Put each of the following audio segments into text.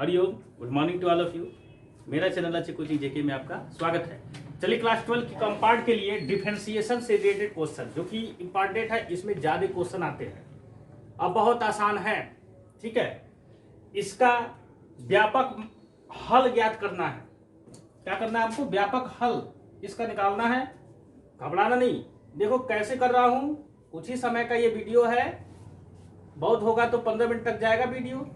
Hariom, good morning to all of you. मेरा channel अच्छी coaching JK में आपका स्वागत है। चलिए क्लास 12 की कंपार्ट के लिए डिफरेंशिएशन से रिलेटेड क्वेश्चन जो कि इंपॉर्टेंट है, इसमें ज्यादा क्वेश्चन आते हैं। अब बहुत आसान है, ठीक है। इसका व्यापक हल ज्ञात करना है। क्या करना है आपको? व्यापक हल इसका निकालना है। घबराना नहीं। देखो कैसे कर रहा हूं, कुछ ही समय का ये वीडियो है, बहुत होगा तो 15 मिनट तक जाएगा वीडियो।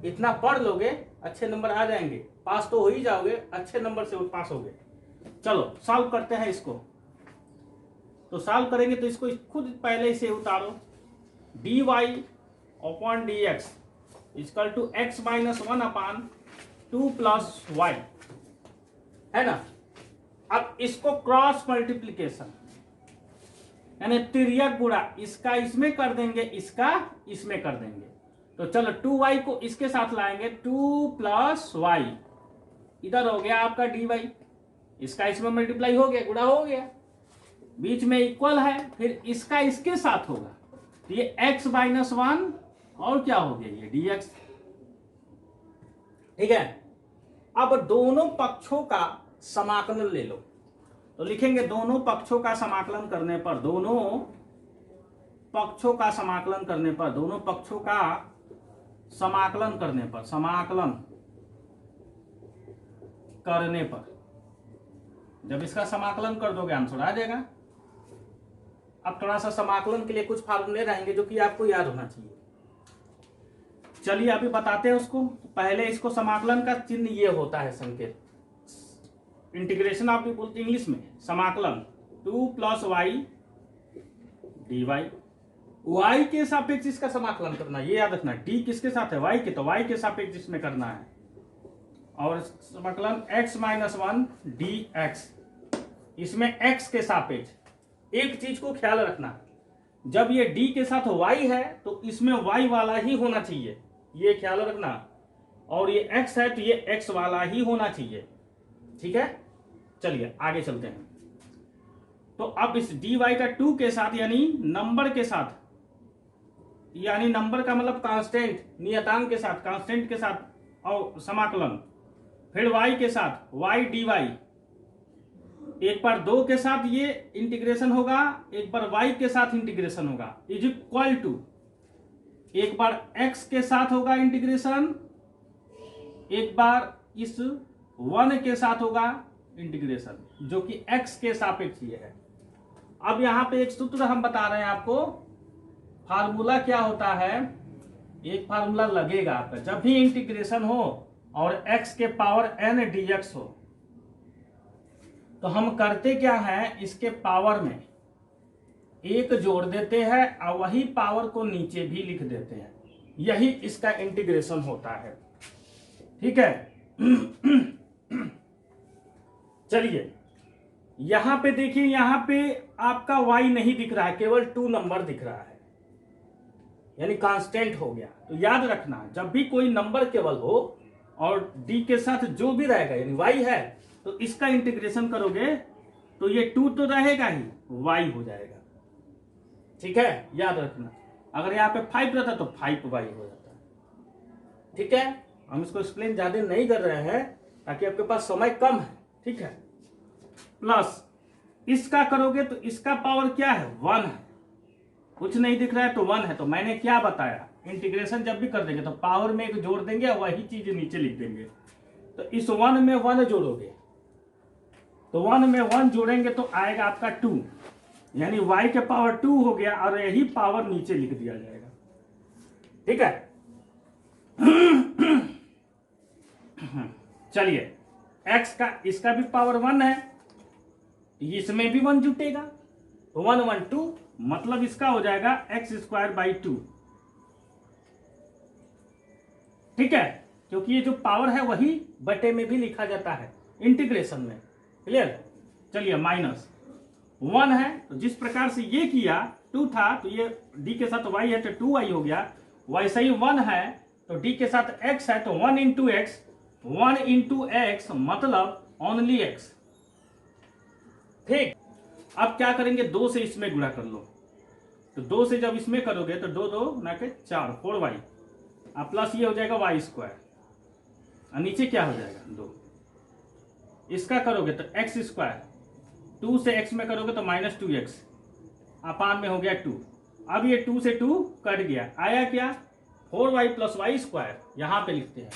इतना पढ़ लोगे, अच्छे नंबर आ जाएंगे, पास तो हो ही जाओगे, अच्छे नंबर से पास होगे। चलो सॉल्व करते हैं इसको। तो सॉल्व करेंगे तो इसको खुद पहले से उतारो। dy upon dx equal to x minus 1 upon 2 plus y, है ना। अब इसको क्रॉस मल्टीप्लीकेशन यानी तिर्यक गुणा, इसका इसमें कर देंगे, इसका इसमें कर देंगे। तो चलो 2y को इसके साथ लाएंगे, 2 प्लस y इधर हो गया आपका dy, इसका इसमें मल्टीप्लाई हो गया, गुणा हो गया, बीच में इक्वल है, फिर इसका इसके साथ होगा तो ये x माइनस 1 और क्या हो गया ये dx, ठीक है। अब दोनों पक्षों का समाकलन ले लो। तो लिखेंगे दोनों पक्षों का समाकलन करने पर, दोनों पक्षों का समाकलन करने पर, दोनों पक्षों का समाकलन करने पर, समाकलन करने पर, जब इसका समाकलन कर दोगे आंसर आ जाएगा। अब थोड़ा सा समाकलन के लिए कुछ फार्मूले रहेंगे जो कि आपको याद होना चाहिए। चलिए अभी बताते हैं उसको। पहले इसको समाकलन का चिन्ह ये होता है, संकेत, इंटीग्रेशन आप भी बोलते इंग्लिश में, समाकलन 2 प्लस y dy, y के सापेक्ष इसका समाकलन करना, ये याद रखना। d किसके साथ है? y के, तो y के सापेक्ष इसमें करना है। और समाकलन x माइनस 1 dx, इसमें x के सापेक्ष। एक चीज को ख्याल रखना, जब ये d के साथ y है तो इसमें y वाला ही होना चाहिए, ये ख्याल रखना। और ये x है तो ये x वाला ही होना चाहिए, ठीक है। चलिए आगे चलते हैं। तो अब इस dy का 2 के साथ यानी नंबर के साथ, यानी नंबर का मतलब कांस्टेंट, नियतांक के साथ, कांस्टेंट के साथ और समाकलन, फिर y के साथ y dy, एक बार 2 के साथ ये इंटीग्रेशन होगा, एक बार y के साथ इंटीग्रेशन होगा, इज इक्वल टू एक बार x के साथ होगा इंटीग्रेशन, एक बार इस 1 के साथ होगा इंटीग्रेशन, जो कि x के सापेक्ष ये है। अब यहां पे एक सूत्र हम बता रहे हैं आपको, फार्मूला क्या होता है, एक फार्मूला लगेगा आपका जब भी इंटीग्रेशन हो और x के पावर n dx हो, तो हम करते क्या है, इसके पावर में एक जोड़ देते हैं और वही पावर को नीचे भी लिख देते हैं, यही इसका इंटीग्रेशन होता है, ठीक है। चलिए यहां पे देखिए, यहां पे आपका y नहीं दिख रहा है, केवल 2 नंबर दिख रहा है, यानी कांस्टेंट हो गया। तो याद रखना, जब भी कोई नंबर केवल हो और d के साथ जो भी रहेगा यानी y है, तो इसका इंटीग्रेशन करोगे तो ये 2 तो रहेगा ही, y हो जाएगा, ठीक है, याद रखना। अगर यहाँ पे 5 रहता तो 5y हो जाता, ठीक है। हम इसको एक्सप्लेन ज्यादा नहीं कर रहे हैं ताकि आपके पास समय कम है, ठीक है। प्लस इसका करोगे तो इसका पावर क्या है, 1 है, कुछ नहीं दिख रहा है तो 1 है। तो मैंने क्या बताया, इंटीग्रेशन जब भी कर देंगे तो पावर में एक जोड़ देंगे और वही चीज नीचे लिख देंगे। तो इस 1 में 1 जोड़ोगे, तो 1 में 1 जोड़ेंगे तो आएगा आपका 2, यानी y के पावर 2 हो गया और यही पावर नीचे लिख दिया जाएगा, ठीक है। चलिए x का, इसका भी पावर 1 है, इसमें भी 1 जुटेगा, 1 1 2, मतलब इसका हो जाएगा x स्क्वायर बाई 2, ठीक है, क्योंकि ये जो पावर है वही बटे में भी लिखा जाता है इंटीग्रेशन में, क्लियर। चलिए माइनस 1 है, तो जिस प्रकार से ये किया 2 था तो ये d के साथ y है तो 2y हो गया, वैसे ही 1 है तो d के साथ x है तो 1 इंटू एक्स, 1 इंटू एक्स मतलब ओनली x, ठीक। अब क्या करेंगे, 2 से इसमें गुणा कर लो, तो 2 से जब इसमें करोगे तो 2 2 ना के 4, 4y, अब प्लस ये हो जाएगा वाई स्क्वायर, और नीचे क्या हो जाएगा 2। इसका करोगे तो एक्स स्क्वायर 2 से x में करोगे तो -2x अपान में हो गया 2। अब ये 2 से 2 कट गया, आया क्या 4y प्लस वाई स्क्वायर। यहां पे लिखते हैं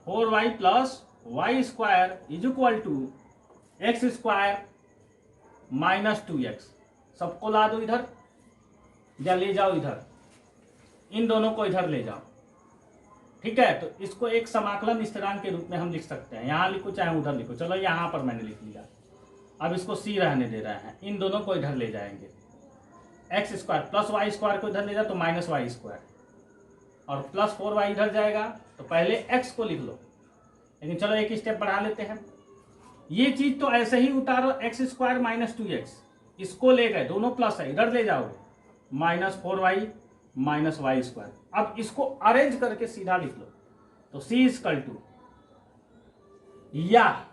4y plus y square is equal to x square -2x। सबको ला दो इधर या ले जाओ इधर, इन दोनों को इधर ले जाओ। ठीक है, तो इसको एक समाकलन स्थिरांक के रूप में हम लिख सकते हैं। यहां लिखो चाहे उधर लिखो, चलो यहां पर मैंने लिख लिया। अब इसको c रहने दे रहे हैं, इन दोनों को इधर ले जाएंगे। X square plus y square को इधर ले जाओ तो -y स्क्वायर, और प्लस 4y इधर जाएगा तो पहले x को लिख लो। लेकिन चलो एक स्टेप बढ़ा लेते हैं, ये चीज तो ऐसे ही उतारो x स्क्वायर -2x, इसको ले गए दोनों प्लस है, इधर ले जाओगे -4y -y स्क्वायर। अब इसको अरेंज करके सीधा लिख लो तो c इक्वल टू, या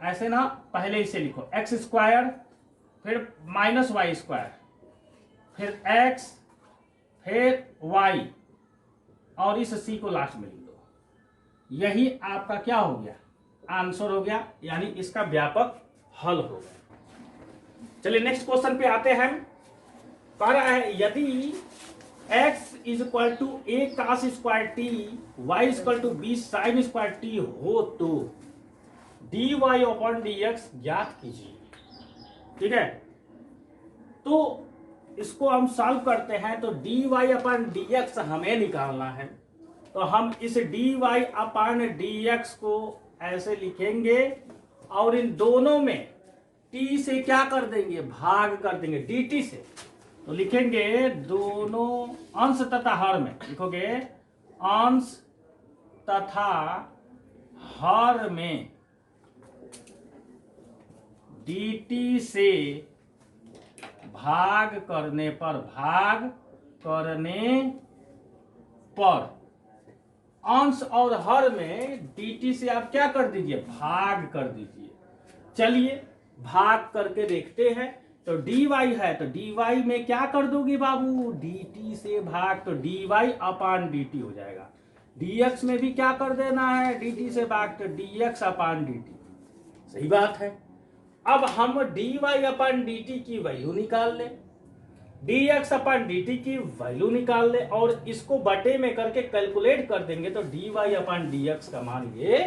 ऐसे ना पहले इसे लिखो x स्क्वायर फिर -y स्क्वायर फिर x फिर y और इस c को लास्ट में लिख दो। यही आपका क्या हो गया, आंसर हो गया, यानी इसका व्यापक हल हो गया। चलिए नेक्स्ट क्वेश्चन पे आते हैं। कह रहा है यदि x is equal to a cos square t, y equal to b sin square t हो तो dy अपॉन dx ज्ञात कीजिए। ठीक है, तो इसको हम सॉल्व करते हैं तो dy अपॉन dx हमें निकालना है, तो हम इस dy अपॉन dx को ऐसे लिखेंगे और इन दोनों में t से क्या कर देंगे, भाग कर देंगे dt से। तो लिखेंगे दोनों अंश तथा हर में, लिखोगे अंश तथा हर में dt से भाग करने पर अंश और हर में dt से आप क्या कर दीजिए, भाग कर दीजिए। चलिए भाग करके देखते हैं। तो dy है तो dy में क्या कर दोगे बाबू, dt से भाग, तो dy अपान dt हो जाएगा। dx में भी क्या कर देना है, dt से भाग, तो dx अपान dt। सही बात है। अब हम dy अपान dt की वैल्यू निकाल ले, dx अपान dt की वैल्यू निकाल ले और इसको बटे में करके कैलकुलेट कर देंगे तो dy अपान dx का मान ये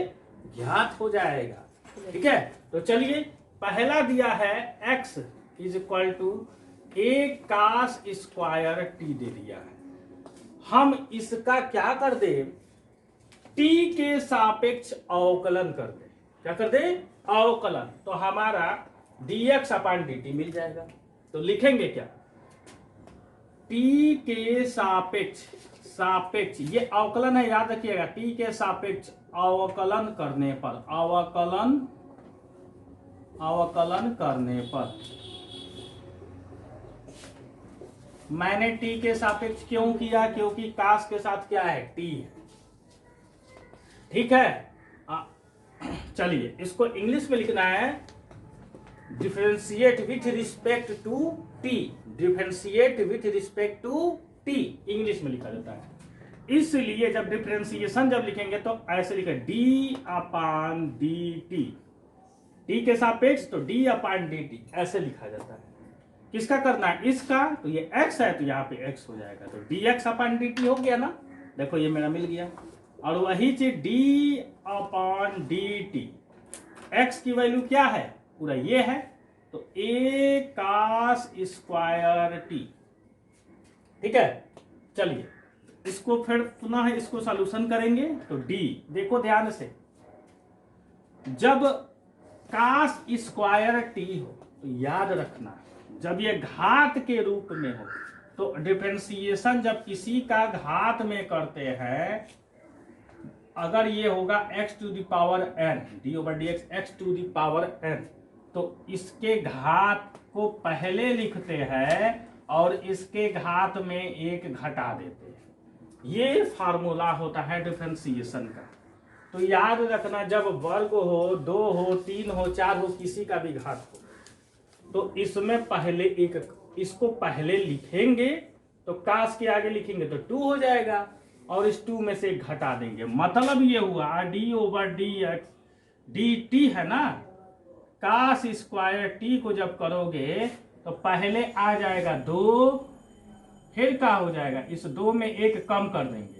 ज्ञात हो जाएगा। ठीक है, तो चलिए पहला दिया है x is equal to a cos square t दे दिया है। हम इसका क्या कर दे, t के सापेक्ष अवकलन कर दे। क्या कर दे, अवकलन, तो हमारा dx अपान dt मिल जाएगा। तो लिखेंगे क्या, t के सापेक्ष ये अवकलन है, याद रखिएगा, t के सापेक्ष अवकलन करने पर, अवकलन करने पर, मैंने t के सापेक्ष क्यों किया, क्योंकि cos के साथ क्या है, t है। ठीक है, चलिए इसको इंग्लिश में लिखना है differentiate with respect to t, differentiate with respect to t English में लिखा जाता है। इसलिए जब डिफरेंशिएशन जब लिखेंगे तो ऐसे लिखे d अपान dt, t के सापेक्ष तो d अपान dt ऐसे लिखा जाता है। किसका करना है, इसका, तो ये x है तो यहाँ पे x हो जाएगा, तो dx अपान dt हो गया ना। देखो ये मेरा मिल गया, और वही चीज d अपान dt, x की वैल्यू क्या है, पूरा ये है, तो a cos स्क्वायर t। ठीक है, चलिए इसको फिर पुनः इसको सॉल्यूशन करेंगे तो d, देखो ध्यान से, जब cos स्क्वायर t हो तो याद रखना जब ये घात के रूप में हो तो डिफरेंशिएशन जब किसी का घात में करते हैं, अगर ये होगा x to the power n, d/dx x to the power n, तो इसके घात को पहले लिखते हैं और इसके घात में एक घटा देते हैं। ये फार्मूला होता है डिफरेंशिएशन का। तो याद रखना, जब वर्ग हो, 2 हो, 3 हो, 4 हो, किसी का भी घात हो, तो इसमें पहले एक, इसको पहले लिखेंगे तो कास के आगे लिखेंगे तो 2 हो जाएगा, और इस 2 में से एक घटा देंगे। मतलब ये हुआ d/dx dt है ना, cos स्क्वायर t को जब करोगे तो पहले आ जाएगा 2, फिर क्या हो जाएगा, इस 2 में एक कम कर देंगे।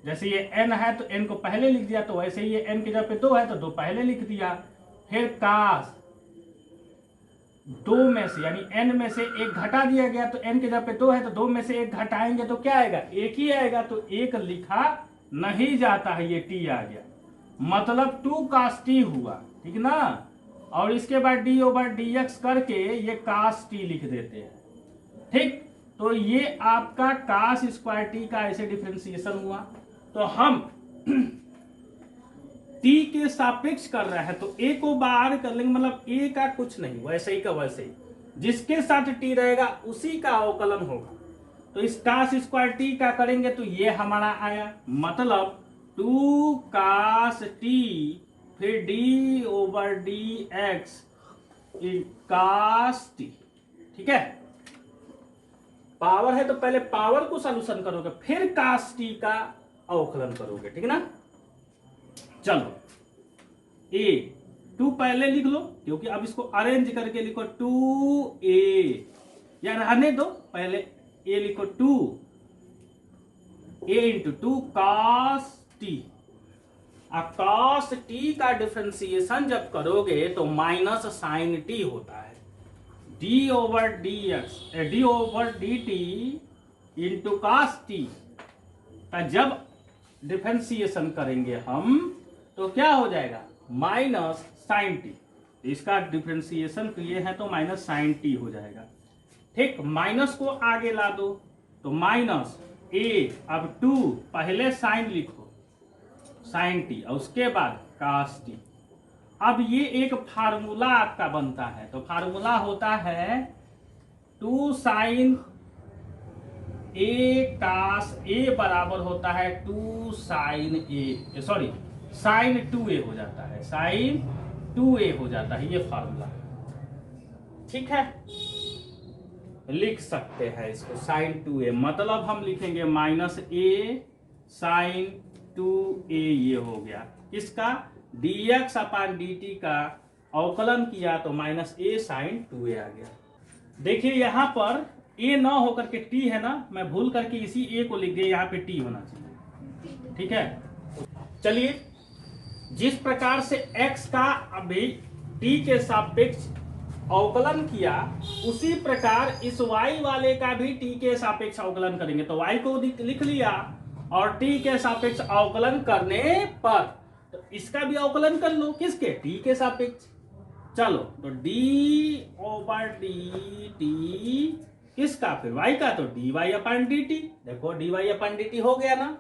जैसे ये n है तो n को पहले लिख दिया, तो वैसे ही ये n की जगह पे 2 है तो 2 पहले लिख दिया। फिर cos 2 में से यानी n में से एक घटा दिया गया, तो n की जगह पे 2 है तो 2 में से एक घटाएंगे तो क्या आएगा, एक ही आएगा, तो एक लिखा नहीं जाता है, ये t आ गया, मतलब 2 cos t हुआ, ठीक ना। और इसके बाद d/dx करके ये cos t लिख देते हैं, ठीक। तो ये आपका cos स्क्वायर t का ऐसे डिफरेंशिएशन हुआ। तो हम t के सापेक्ष कर रहे हैं तो a को बाहर कर लेंगे, मतलब a का कुछ नहीं, वैसे ही का वैसे ही, जिसके साथ t रहेगा उसी का अवकलन होगा। तो इस cos स्क्वायर t का करेंगे तो ये हमारा आया, मतलब 2 cos t फिर d/dx cos t, ठीक है। पावर है तो पहले पावर को सॉल्यूशन करोगे, फिर cos t का अवकलन करोगे, ठीक ना। चलो a 2 पहले लिख लो, क्योंकि अब इसको अरेंज करके लिखो 2a, या रहने दो, पहले a लिखो 2a इंटू 2 cos t। अब cos t का डिफरेंशिएशन जब करोगे तो माइनस साइन t होता है, d/dt इंटू cos t का जब डिफरेंशिएशन करेंगे हम तो क्या हो जाएगा, माइनस साइन टी। इसका डिफरेंशिएशन किए हैं तो माइनस साइन टी हो जाएगा, ठीक। माइनस को आगे ला दो तो माइनस a, अब 2 पहले साइन लिखो साइन टी और उसके बाद cos t। अब ये एक फार्मूला आपका बनता है, तो फार्मूला होता है 2 साइन a cos a बराबर होता है 2 sign a, sorry sine 2a हो जाता है, साइन 2a हो जाता है, ये फार्मूला, ठीक है। लिख सकते हैं इसको साइन 2a, मतलब हम लिखेंगे माइनस a साइन 2a, ये हो गया इसका dx/dt का अवकलन किया तो माइनस a साइन 2a आ गया। देखिए यहां पर a न होकर के t है ना, मैं भूल करके इसी a को लिख दिया, यहाँ पे t होना चाहिए, ठीक है। चलिए, जिस प्रकार से x का अभी t के सापेक्ष अवकलन किया, उसी प्रकार इस y वाले का भी t के सापेक्ष अवकलन करेंगे। तो y को लिख लिया और t के सापेक्ष अवकलन करने पर तो इसका भी अवकलन कर लो, किसके, t के सापेक्ष। चलो तो d/dt किसका, फिर y का, तो dy/dt, देखो dy/dt हो गया ना।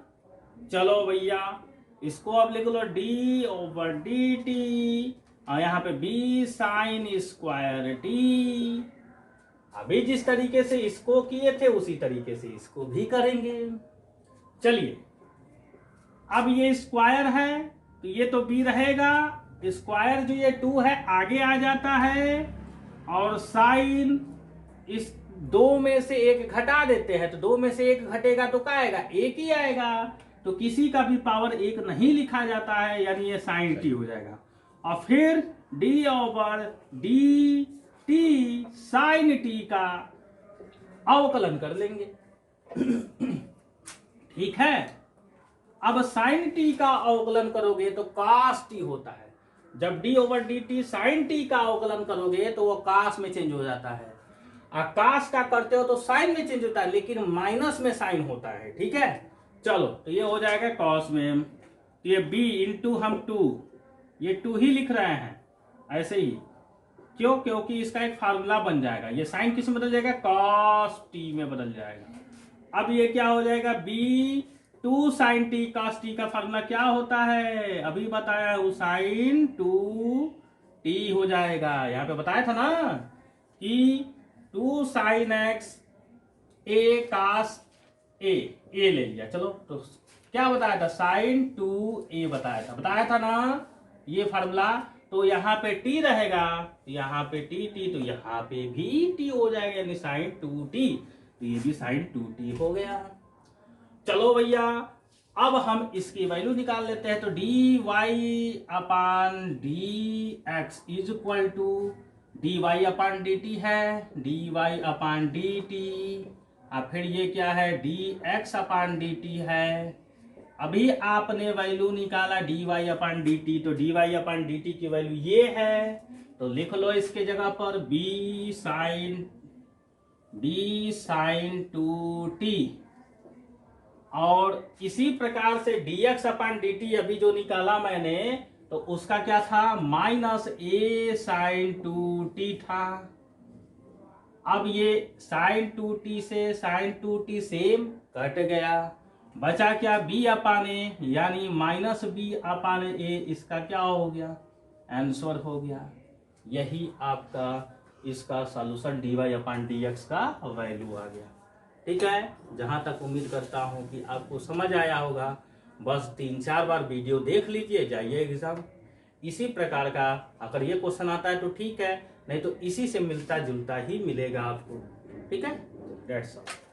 चलो भैया इसको अब लिख लो d/dt और यहाँ पे b साइन स्क्वायर t। अभी जिस तरीके से इसको किए थे उसी तरीके से इसको भी करेंगे। चलिए, अब ये स्क्वायर है तो ये तो b रहेगा, स्क्वायर जो ये 2 है आगे आ जाता है, और साइन इस 2 में से एक घटा देते हैं, तो 2 में से एक घटेगा तो क्या आएगा, एक ही आएगा, तो किसी का भी पावर एक नहीं लिखा जाता है, यानी ये साइन टी हो जाएगा। और फिर d/dt साइन टी का अवकलन कर लेंगे, ठीक है। अब साइन टी का अवकलन करोगे तो cos t होता है, जब d/dt साइन टी का अवकलन करोगे तो वो cos में चेंज हो जाता है, और cos का करते हो तो साइन में चेंज होता है, लेकिन माइनस में साइन होता है, ठीक है। चलो तो ये हो जाएगा cos में, तो ये b इंटू हम 2, ये 2 ही लिख रहे हैं ऐसे ही, क्यों, क्योंकि इसका एक फार्मूला बन जाएगा, ये साइन किस में बदल जाएगा, cos t में बदल जाएगा। अब ये क्या हो जाएगा, b 2 sine t cos t का फार्मूला क्या होता है, अभी बताया हूं, साइन 2t हो जाएगा। यहाँ पे बताया था ना कि 2 sign x a cos a ले लिया। चलो तो क्या बताया था, साइन 2a बताया था ना ये फार्मूला। तो यहाँ पे t रहेगा, यहाँ पे t, तो यहाँ पे भी t हो जाएगा, यानी साइन 2t, तो ये भी साइन 2t हो गया। चलो भैया अब हम इसकी वैल्यू निकाल लेते हैं। तो d y upon d x is equal to d y upon d t है, d y upon d t, और फिर ये क्या है, d x upon d t है। अभी आपने वैल्यू निकाला d y upon d t, तो d y upon d t की वैल्यू ये है, तो लिख लो इसके जगह पर बी साइन टू टी। और इसी प्रकार से dx अपान dt अभी जो निकाला मैंने, तो उसका क्या था, minus A sign to T था। अब ये साइन टू टी से sign to T same cut गया, बचा क्या, b अपान ए, यानी माइनस बी अपान ए। इसका क्या हो गया, आंसर हो गया। यही आपका इसका सॉल्यूशन dy अपान dx का वैल्यू आ गया। ठीक है, जहां तक उम्मीद करता हूं कि आपको समझ आया होगा। बस 3-4 बार वीडियो देख लीजिए, जाइए एग्जाम। इसी प्रकार का अगर ये क्वेश्चन आता है तो ठीक है, नहीं तो इसी से मिलता जुलता ही मिलेगा आपको। ठीक है, दैट्स ऑल।